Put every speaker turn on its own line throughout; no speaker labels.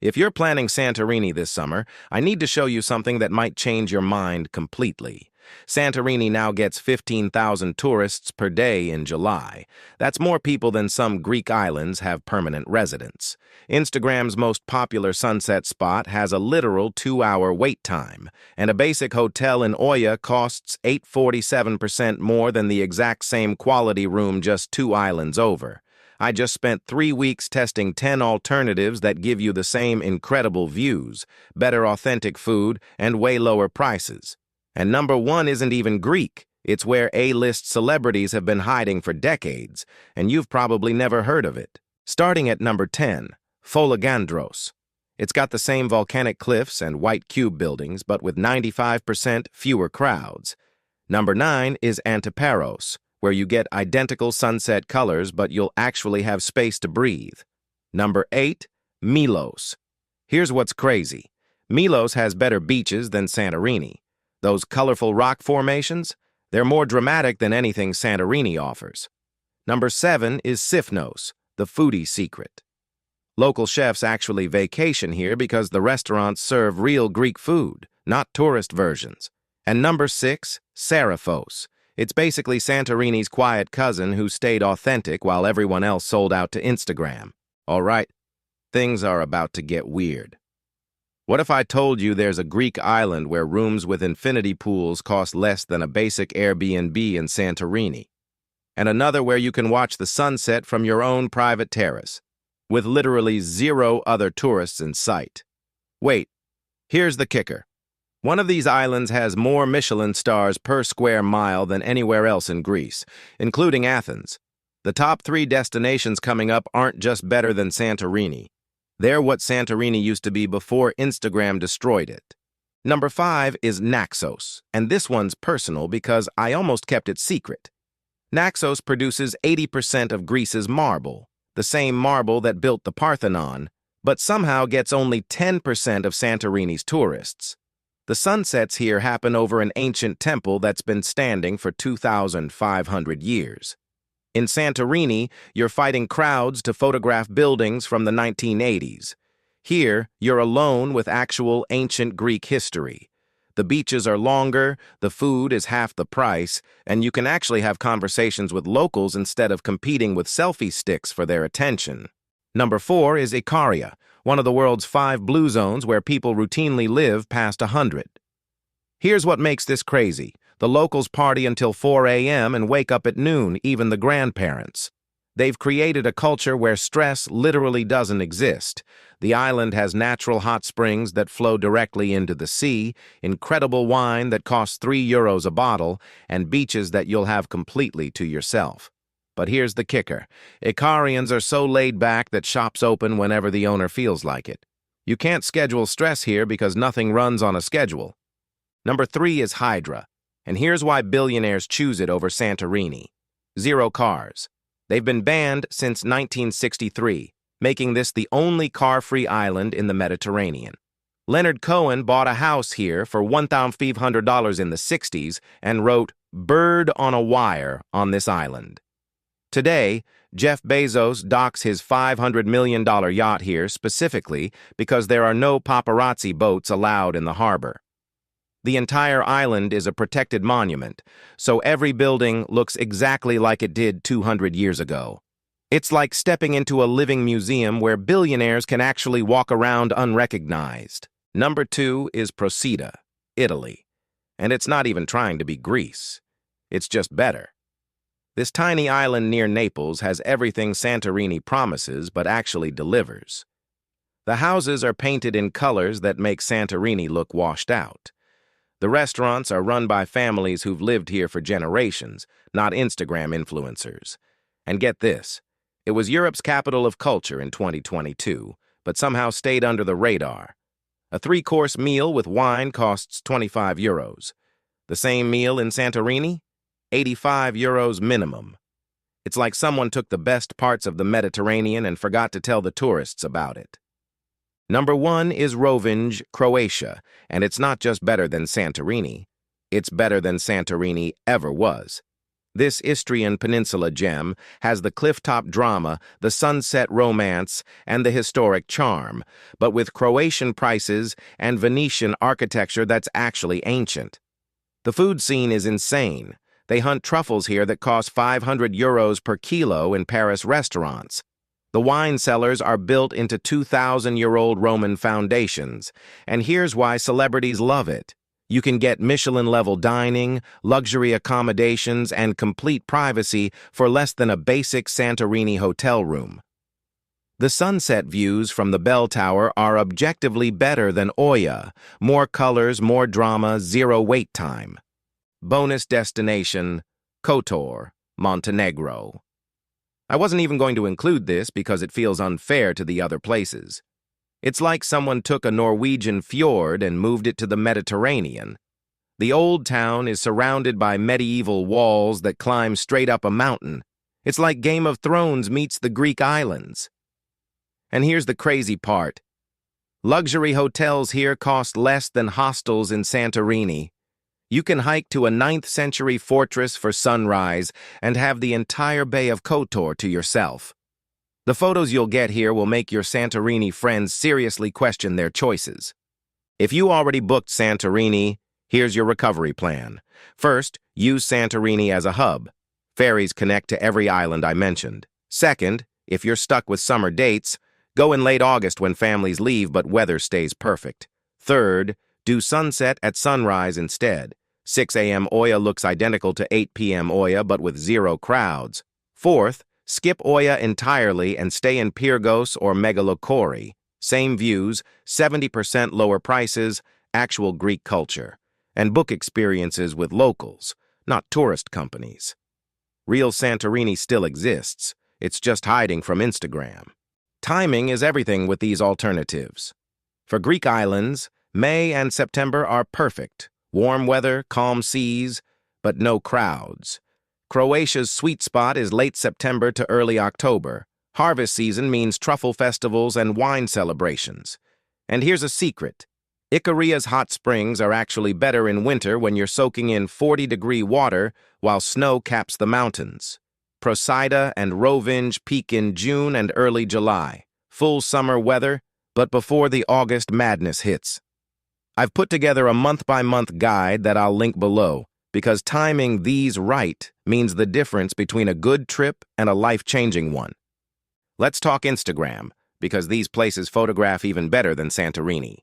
If you're planning Santorini this summer, I need to show you something that might change your mind completely. Santorini now gets 15,000 tourists per day in July. That's more people than some Greek islands have permanent residents. Instagram's most popular sunset spot has a literal 2-hour wait time, and a basic hotel in Oya costs 847% more than the exact same quality room just 2 islands over. I just spent 3 weeks testing 10 alternatives that give you the same incredible views, better authentic food, and way lower prices. And number 1 isn't even Greek. It's where A-list celebrities have been hiding for decades, and you've probably never heard of it. Starting at number 10, Foligandros. It's got the same volcanic cliffs and white cube buildings, but with 95% fewer crowds. Number 9 is Antiparos, where you get identical sunset colors, but you'll actually have space to breathe. Number 8, Milos. Here's what's crazy. Milos has better beaches than Santorini. Those colorful rock formations, they're more dramatic than anything Santorini offers. Number 7 is Sifnos, the foodie secret. Local chefs actually vacation here because the restaurants serve real Greek food, not tourist versions. And number 6, Seraphos. It's basically Santorini's quiet cousin who stayed authentic while everyone else sold out to Instagram. All right, things are about to get weird. What if I told you there's a Greek island where rooms with infinity pools cost less than a basic Airbnb in Santorini, and another where you can watch the sunset from your own private terrace, with literally 0 other tourists in sight? Wait, here's the kicker. One of these islands has more Michelin stars per square mile than anywhere else in Greece, including Athens. The top 3 destinations coming up aren't just better than Santorini. They're what Santorini used to be before Instagram destroyed it. Number 5 is Naxos, and this one's personal because I almost kept it secret. Naxos produces 80% of Greece's marble, the same marble that built the Parthenon, but somehow gets only 10% of Santorini's tourists. The sunsets here happen over an ancient temple that's been standing for 2,500 years. In Santorini, you're fighting crowds to photograph buildings from the 1980s. Here, you're alone with actual ancient Greek history. The beaches are longer, the food is half the price, and you can actually have conversations with locals instead of competing with selfie sticks for their attention. Number 4 is Ikaria, one of the world's 5 blue zones where people routinely live past 100. Here's what makes this crazy. The locals party until 4 a.m. and wake up at noon, even the grandparents. They've created a culture where stress literally doesn't exist. The island has natural hot springs that flow directly into the sea, incredible wine that costs €3 a bottle, and beaches that you'll have completely to yourself. But here's the kicker. Ikarians are so laid back that shops open whenever the owner feels like it. You can't schedule stress here because nothing runs on a schedule. Number 3 is Hydra. And here's why billionaires choose it over Santorini. 0 cars. They've been banned since 1963, making this the only car-free island in the Mediterranean. Leonard Cohen bought a house here for $1,500 in the 60s and wrote, "Bird on a wire" on this island. Today, Jeff Bezos docks his $500 million yacht here specifically because there are no paparazzi boats allowed in the harbor. The entire island is a protected monument, so every building looks exactly like it did 200 years ago. It's like stepping into a living museum where billionaires can actually walk around unrecognized. Number 2 is Procida, Italy. And it's not even trying to be Greece. It's just better. This tiny island near Naples has everything Santorini promises but actually delivers. The houses are painted in colors that make Santorini look washed out. The restaurants are run by families who've lived here for generations, not Instagram influencers. And get this, it was Europe's capital of culture in 2022, but somehow stayed under the radar. A 3-course meal with wine costs €25. The same meal in Santorini? €85 minimum. It's like someone took the best parts of the Mediterranean and forgot to tell the tourists about it. Number 1 is Rovinj, Croatia, and it's not just better than Santorini. It's better than Santorini ever was. This Istrian peninsula gem has the clifftop drama, the sunset romance, and the historic charm, but with Croatian prices and Venetian architecture that's actually ancient. The food scene is insane. They hunt truffles here that cost €500 per kilo in Paris restaurants. The wine cellars are built into 2,000-year-old Roman foundations, and here's why celebrities love it. You can get Michelin-level dining, luxury accommodations, and complete privacy for less than a basic Santorini hotel room. The sunset views from the bell tower are objectively better than Oya. More colors, more drama, zero wait time. Bonus destination, Kotor, Montenegro. I wasn't even going to include this because it feels unfair to the other places. It's like someone took a Norwegian fjord and moved it to the Mediterranean. The old town is surrounded by medieval walls that climb straight up a mountain. It's like Game of Thrones meets the Greek islands. And here's the crazy part. Luxury hotels here cost less than hostels in Santorini. You can hike to a 9th-century fortress for sunrise and have the entire Bay of Kotor to yourself. The photos you'll get here will make your Santorini friends seriously question their choices. If you already booked Santorini, here's your recovery plan. First, use Santorini as a hub. Ferries connect to every island I mentioned. Second, if you're stuck with summer dates, go in late August when families leave but weather stays perfect. Third, do sunset at sunrise instead. 6 a.m. Oya looks identical to 8 p.m. Oya but with zero crowds. Fourth, skip Oya entirely and stay in Pyrgos or Megalokori. Same views, 70% lower prices, actual Greek culture. And book experiences with locals, not tourist companies. Real Santorini still exists. It's just hiding from Instagram. Timing is everything with these alternatives. For Greek islands, May and September are perfect. Warm weather, calm seas, but no crowds. Croatia's sweet spot is late September to early October. Harvest season means truffle festivals and wine celebrations. And here's a secret. Ikaria's hot springs are actually better in winter when you're soaking in 40-degree water while snow caps the mountains. Procida and Rovinj peak in June and early July. Full summer weather, but before the August madness hits. I've put together a month-by-month guide that I'll link below, because timing these right means the difference between a good trip and a life-changing one. Let's talk Instagram, because these places photograph even better than Santorini.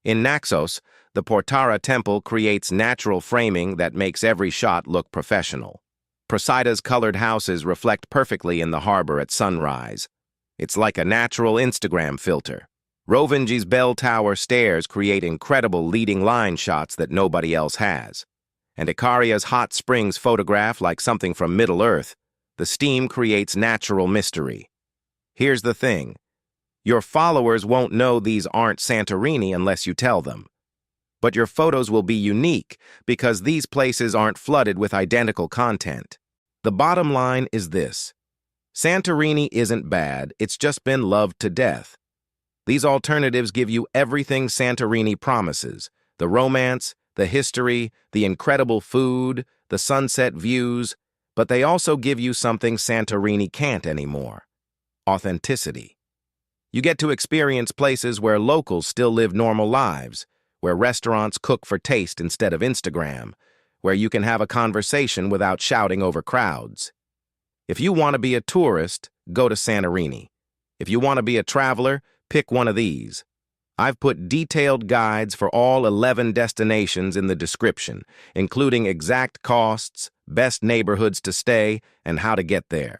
In Naxos, the Portara temple creates natural framing that makes every shot look professional. Prosida's colored houses reflect perfectly in the harbor at sunrise. It's like a natural Instagram filter. Rovinji's bell tower stairs create incredible leading line shots that nobody else has. And Ikaria's hot springs photograph like something from Middle-earth. The steam creates natural mystery. Here's the thing. Your followers won't know these aren't Santorini unless you tell them. But your photos will be unique because these places aren't flooded with identical content. The bottom line is this. Santorini isn't bad, it's just been loved to death. These alternatives give you everything Santorini promises. The romance, the history, the incredible food, the sunset views, but they also give you something Santorini can't anymore. Authenticity. You get to experience places where locals still live normal lives, where restaurants cook for taste instead of Instagram, where you can have a conversation without shouting over crowds. If you want to be a tourist, go to Santorini. If you want to be a traveler, pick one of these. I've put detailed guides for all 11 destinations in the description, including exact costs, best neighborhoods to stay, and how to get there.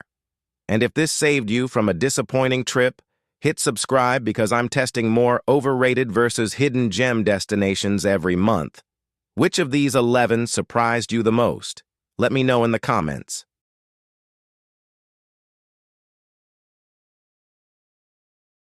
And if this saved you from a disappointing trip, hit subscribe because I'm testing more overrated versus hidden gem destinations every month. Which of these 11 surprised you the most? Let me know in the comments.